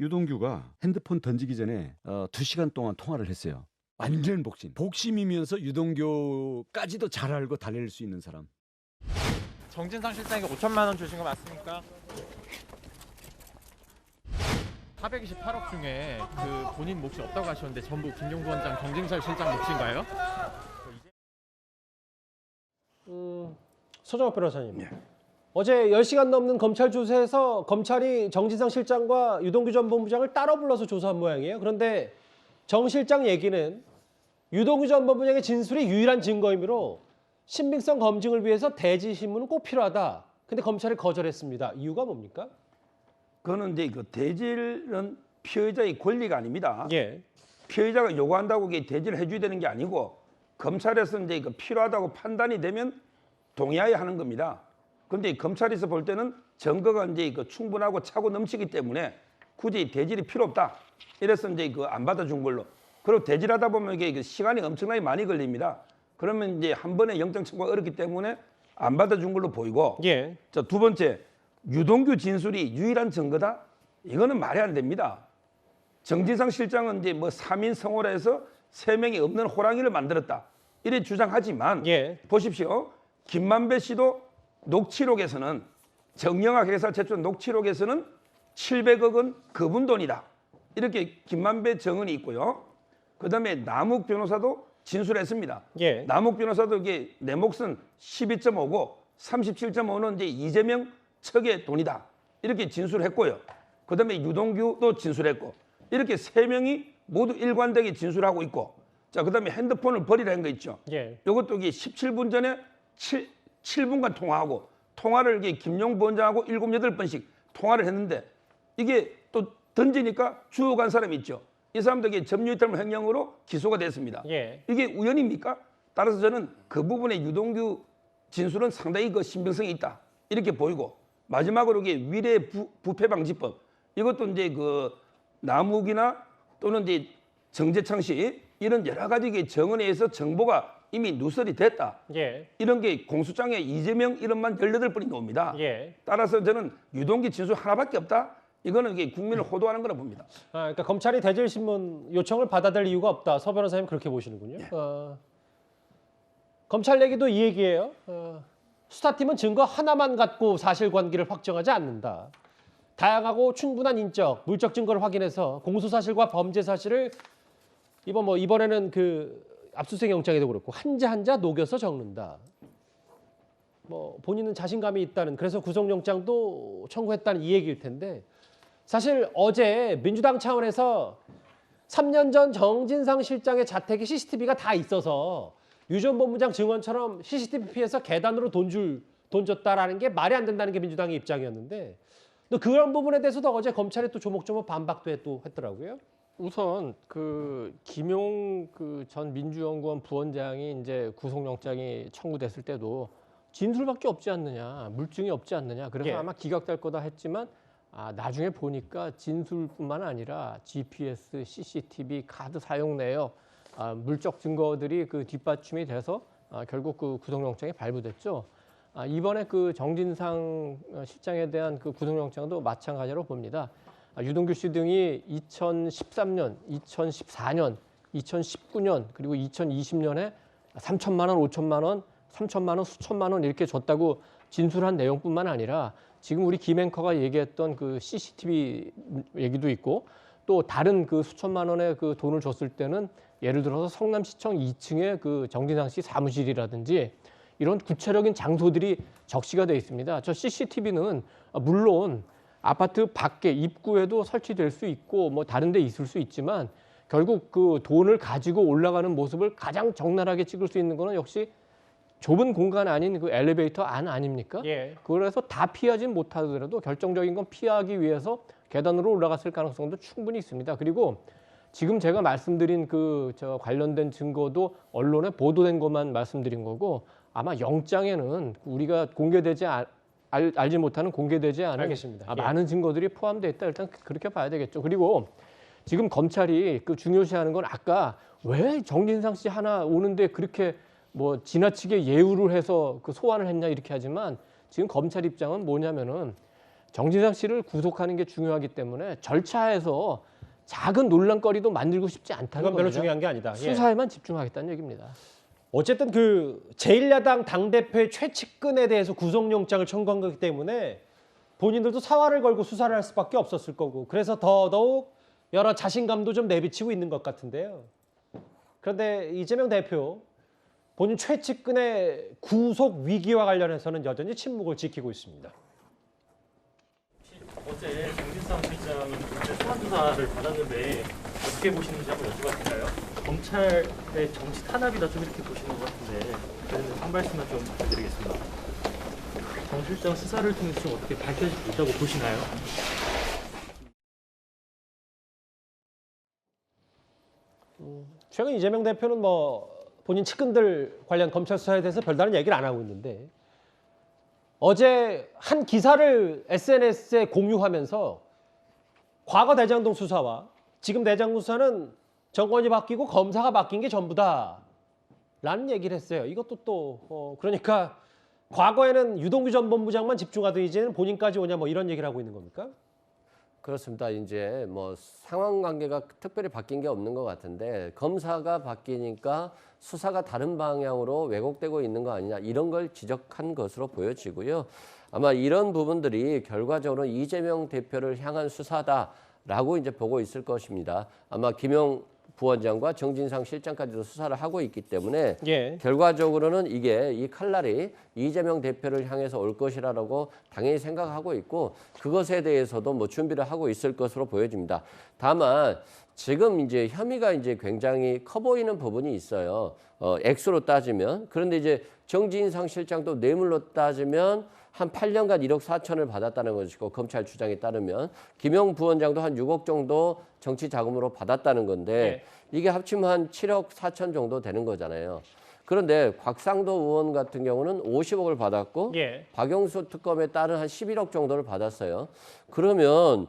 유동규가 핸드폰 던지기 전에 2시간 동안 통화를 했어요. 완전 복심. 복심이면서 유동규까지도 잘 알고 달랠 수 있는 사람. 정진상 실장에게 5천만 원 주신 거 맞습니까? 428억 중에 그 본인 몫이 없다고 하셨는데 전부 김용수 원장, 정진상 실장 몫인가요? 서정학 변호사님. 어제 10시간 넘는 검찰 조사에서 검찰이 정진상 실장과 유동규 전 본부장을 따로 불러서 조사한 모양이에요. 그런데 정 실장 얘기는 유동규 전 본부장의 진술이 유일한 증거이므로 신빙성 검증을 위해서 대지 신문은 꼭 필요하다. 근데 검찰이 거절했습니다. 이유가 뭡니까? 그거는 이제 그 대질은 피의자의 권리가 아닙니다. 예. 피의자가 요구한다고 이게 대질을 해줘야 되는 게 아니고 검찰에서 이제 그 필요하다고 판단이 되면 동의해야 하는 겁니다. 그런데 검찰에서 볼 때는 증거가 이제 그 충분하고 차고 넘치기 때문에 굳이 대질이 필요 없다. 이래서 이제 그 안 받아준 걸로. 그리고 대질하다 보면 이게 그 시간이 엄청나게 많이 걸립니다. 그러면 이제 한 번에 영장 청구가 어렵기 때문에 안 받아준 걸로 보이고. 예. 자, 두 번째, 유동규 진술이 유일한 증거다? 이거는 말이 안 됩니다. 정진상 실장은 이제 뭐 3인 성호라 해서 3명이 없는 호랑이를 만들었다. 이래 주장하지만 예. 보십시오. 김만배 씨도 녹취록에서는 정영학 회사 제출 녹취록에서는 700억 원 그분 돈이다. 이렇게 김만배 정언이 있고요. 그다음에 남욱 변호사도 진술했습니다. 예. 남욱 변호사도 이게 내 몫은 12.5고 37.5는 이제 이재명 측의 돈이다. 이렇게 진술했고요. 그다음에 유동규도 진술했고 이렇게 3명이 모두 일관되게 진술하고 있고 자 그다음에 핸드폰을 버리라는 거 있죠. 예. 이것도 이게 17분 전에 7분간 통화하고 통화를 이게 김용 원장하고 7, 8번씩 통화를 했는데 이게 또 던지니까 주워간 사람이 있죠. 이 사람들에게 점유이탈물 횡령으로 기소가 됐습니다. 예. 이게 우연입니까? 따라서 저는 그 부분의 유동규 진술은 상당히 그 신빙성이 있다. 이렇게 보이고 마지막으로 이게 위례 부패방지법 이것도 이제 그 남욱이나 또는 이제 정재창 씨 이런 여러 가지 정언에 의해서 정보가 이미 누설이 됐다. 예. 이런 게 공소장에 이재명 이름만 18번이 나옵니다. 예. 따라서 저는 유동규 진술 하나밖에 없다. 이거는 이게 국민을 호도하는 거라 봅니다. 그러니까 검찰이 대질 신문 요청을 받아들일 이유가 없다. 서 변호사님 그렇게 보시는군요. 예. 검찰 얘기도 이 얘기예요. 수사팀은 증거 하나만 갖고 사실관계를 확정하지 않는다. 다양하고 충분한 인적, 물적 증거를 확인해서 공소 사실과 범죄 사실을 이번에는 그 압수수색 영장에도 그렇고 한자 한자 녹여서 적는다. 본인은 자신감이 있다는 그래서 구속영장도 청구했다는 이 얘기일 텐데 사실 어제 민주당 차원에서 3년 전 정진상 실장의 자택에 CCTV가 다 있어서 유 전 본부장 증언처럼 CCTV 피해서 계단으로 돈 줬다라는 게 말이 안 된다는 게 민주당의 입장이었는데 또 그런 부분에 대해서도 어제 검찰이 또 조목조목 반박도 했더라고요. 우선 그 김용 그 전 민주연구원 부원장이 이제 구속영장이 청구됐을 때도 진술밖에 없지 않느냐, 물증이 없지 않느냐. 그래서 예. 아마 기각될 거다 했지만 나중에 보니까 진술뿐만 아니라 GPS, CCTV, 카드 사용 내역, 물적 증거들이 그 뒷받침이 돼서 결국 그 구속영장이 발부됐죠. 이번에 그 정진상 실장에 대한 그 구속영장도 마찬가지로 봅니다. 유동규 씨 등이 2013년, 2014년, 2019년 그리고 2020년에 3천만 원, 5천만 원, 3천만 원, 수천만 원 이렇게 줬다고 진술한 내용뿐만 아니라 지금 우리 김 앵커가 얘기했던 그 CCTV 얘기도 있고 또 다른 그 수천만 원의 그 돈을 줬을 때는 예를 들어서 성남시청 2층에 그 정진상 씨 사무실이라든지 이런 구체적인 장소들이 적시가 되어 있습니다. 저 CCTV는 물론 아파트 밖에 입구에도 설치될 수 있고 뭐 다른 데 있을 수 있지만 결국 그 돈을 가지고 올라가는 모습을 가장 적나라하게 찍을 수 있는 거는 역시 좁은 공간 아닌 그 엘리베이터 안 아닙니까? 예. 그래서 다 피하진 못하더라도 결정적인 건 피하기 위해서 계단으로 올라갔을 가능성도 충분히 있습니다. 그리고 지금 제가 말씀드린 그 관련된 증거도 언론에 보도된 것만 말씀드린 거고 아마 영장에는 우리가 공개되지 알지 못하는 공개되지 않은 알겠습니다. 많은 증거들이 포함되어 있다. 일단 그렇게 봐야 되겠죠. 그리고 지금 검찰이 그 중요시하는 건 아까 왜 정진상 씨 하나 오는데 그렇게 뭐 지나치게 예우를 해서 그 소환을 했냐 이렇게 하지만 지금 검찰 입장은 뭐냐면은 정진상 씨를 구속하는 게 중요하기 때문에 절차에서 작은 논란거리도 만들고 싶지 않다는 그건 별로 겁니다. 중요한 게 아니다. 예. 수사에만 집중하겠다는 얘기입니다. 어쨌든 그 제1야당 당대표의 최측근에 대해서 구속영장을 청구한 거기 때문에 본인들도 사활을 걸고 수사를 할 수밖에 없었을 거고 그래서 더더욱 여러 자신감도 좀 내비치고 있는 것 같은데요. 그런데 이재명 대표 본인 최측근의 구속 위기와 관련해서는 여전히 침묵을 지키고 있습니다. 어제 정진상 실장이 소환 조사를 받았는데 어떻게 보시는지 한번 여쭤봐도 될까요? 검찰의 정치 탄압이다 좀 이렇게 보시는 것 같은데 그래서 한 말씀만 좀 부탁드리겠습니다. 정 실장 수사를 통해서 좀 어떻게 밝혀질 수 있다고 보시나요? 최근 이재명 대표는 뭐 본인 측근들 관련 검찰 수사에 대해서 별다른 얘기를 안 하고 있는데 어제 한 기사를 SNS에 공유하면서 과거 대장동 수사와 지금 대장동 수사는 정권이 바뀌고 검사가 바뀐 게 전부다 라는 얘기를 했어요. 이것도 또 그러니까 과거에는 유동규 전 본부장만 집중하던 이제는 본인까지 오냐 뭐 이런 얘기를 하고 있는 겁니까? 그렇습니다. 이제 뭐 상황 관계가 특별히 바뀐 게 없는 것 같은데 검사가 바뀌니까 수사가 다른 방향으로 왜곡되고 있는 거 아니냐 이런 걸 지적한 것으로 보여지고요. 아마 이런 부분들이 결과적으로 이재명 대표를 향한 수사다라고 이제 보고 있을 것입니다. 아마 김용 부원장과 정진상 실장까지도 수사를 하고 있기 때문에 예. 결과적으로는 이 칼날이 이재명 대표를 향해서 올 것이라고 당연히 생각하고 있고 그것에 대해서도 뭐 준비를 하고 있을 것으로 보여집니다. 다만 지금 이제 혐의가 이제 굉장히 커 보이는 부분이 있어요. 액수로 따지면 그런데 이제 정진상 실장도 뇌물로 따지면 한 8년간 1억 4천을 받았다는 것이고 검찰 주장에 따르면 김용 부원장도 한 6억 정도 정치 자금으로 받았다는 건데 이게 합치면 한 7억 4천 정도 되는 거잖아요. 그런데 곽상도 의원 같은 경우는 50억을 받았고 예. 박영수 특검에 따른 한 11억 정도를 받았어요. 그러면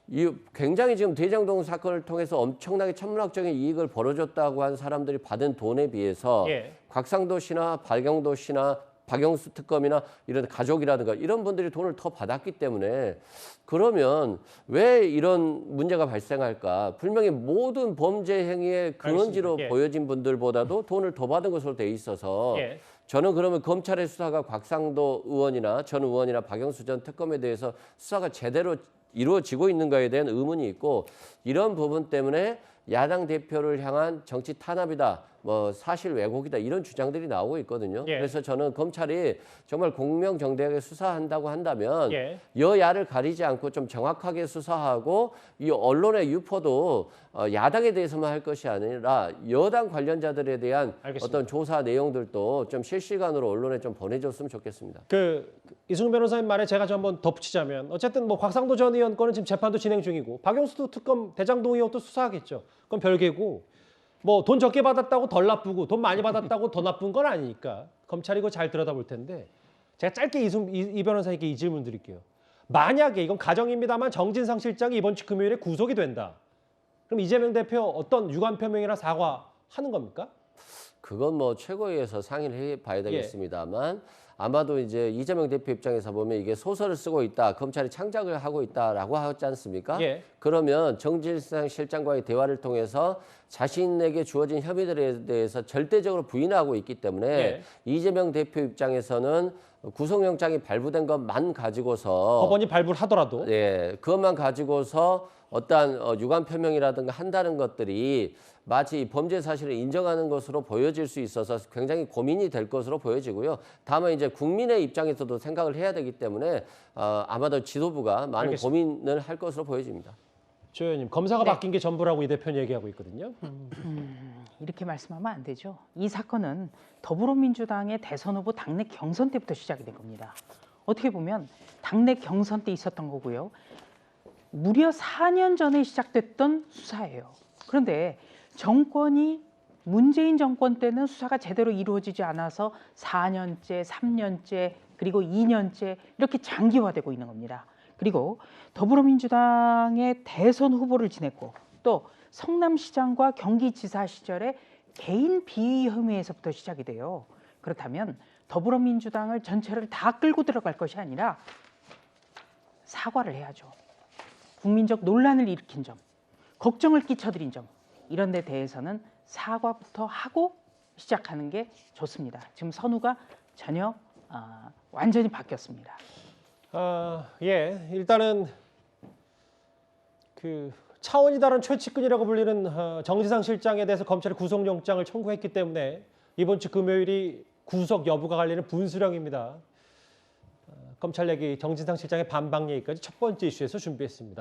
이 굉장히 지금 대장동 사건을 통해서 엄청나게 천문학적인 이익을 벌어줬다고 한 사람들이 받은 돈에 비해서 예. 곽상도 씨나 박영도 씨나 박영수 특검이나 이런 가족이라든가 이런 분들이 돈을 더 받았기 때문에 그러면 왜 이런 문제가 발생할까? 분명히 모든 범죄 행위의 근원지로 알겠습니다. 예. 보여진 분들보다도 돈을 더 받은 것으로 돼 있어서 예. 저는 그러면 검찰의 수사가 곽상도 의원이나 전 의원이나 박영수 전 특검에 대해서 수사가 제대로 이루어지고 있는가에 대한 의문이 있고 이런 부분 때문에 야당 대표를 향한 정치 탄압이다, 뭐 사실 왜곡이다 이런 주장들이 나오고 있거든요. 예. 그래서 저는 검찰이 정말 공명정대하게 수사한다고 한다면 예. 여야를 가리지 않고 좀 정확하게 수사하고 이 언론의 유포도 야당에 대해서만 할 것이 아니라 여당 관련자들에 대한 알겠습니다. 어떤 조사 내용들도 좀 실시간으로 언론에 좀 보내줬으면 좋겠습니다. 이승훈 변호사님 말에 제가 좀 한번 덧붙이자면 어쨌든 뭐 곽상도 전 의원 건은 지금 재판도 진행 중이고 박영수 특검 대장동 의혹도 수사하겠죠. 그건 별개고 뭐 돈 적게 받았다고 덜 나쁘고 돈 많이 받았다고 더 나쁜 건 아니니까 검찰이 그거 잘 들여다볼 텐데 제가 짧게 이 변호사님께 이 질문 드릴게요. 만약에 이건 가정입니다만 정진상 실장이 이번 주 금요일에 구속이 된다. 그럼 이재명 대표 어떤 유감 표명이나 사과하는 겁니까? 그건 뭐 최고위에서 상의를 해봐야 되겠습니다만 아마도 이제 이재명 대표 입장에서 보면 이게 소설을 쓰고 있다, 검찰이 창작을 하고 있다라고 하지 않습니까? 예. 그러면 정진상 실장과의 대화를 통해서 자신에게 주어진 혐의들에 대해서 절대적으로 부인하고 있기 때문에 예. 이재명 대표 입장에서는 구속영장이 발부된 것만 가지고서 법원이 발부를 하더라도 예, 그것만 가지고서 어떠한 유감 표명이라든가 한다는 것들이 마치 범죄 사실을 인정하는 것으로 보여질 수 있어서 굉장히 고민이 될 것으로 보여지고요. 다만 이제 국민의 입장에서도 생각을 해야 되기 때문에 아마도 지도부가 많은 알겠습니다. 고민을 할 것으로 보여집니다. 조 의원님 검사가 바뀐 게 전부라고 이 대표는 얘기하고 있거든요. 이렇게 말씀하면 안 되죠. 이 사건은 더불어민주당의 대선 후보 당내 경선 때부터 시작이 된 겁니다. 어떻게 보면 당내 경선 때 있었던 거고요. 무려 4년 전에 시작됐던 수사예요. 그런데 정권이 문재인 정권 때는 수사가 제대로 이루어지지 않아서 4년째, 3년째, 그리고 2년째 이렇게 장기화되고 있는 겁니다. 그리고 더불어민주당의 대선 후보를 지냈고 또 성남시장과 경기지사 시절에 개인 비위 혐의에서부터 시작이 돼요. 그렇다면 더불어민주당을 전체를 다 끌고 들어갈 것이 아니라 사과를 해야죠. 국민적 논란을 일으킨 점, 걱정을 끼쳐드린 점, 이런 데 대해서는 사과부터 하고 시작하는 게 좋습니다. 지금 선후가 전혀 완전히 바뀌었습니다. 예, 일단은 그 차원이 다른 최측근이라고 불리는 정지상 실장에 대해서 검찰이 구속영장을 청구했기 때문에 이번 주 금요일이 구속 여부가 갈리는 분수령입니다. 검찰 얘기, 정진상 실장의 반박 얘기까지 첫 번째 이슈에서 준비했습니다.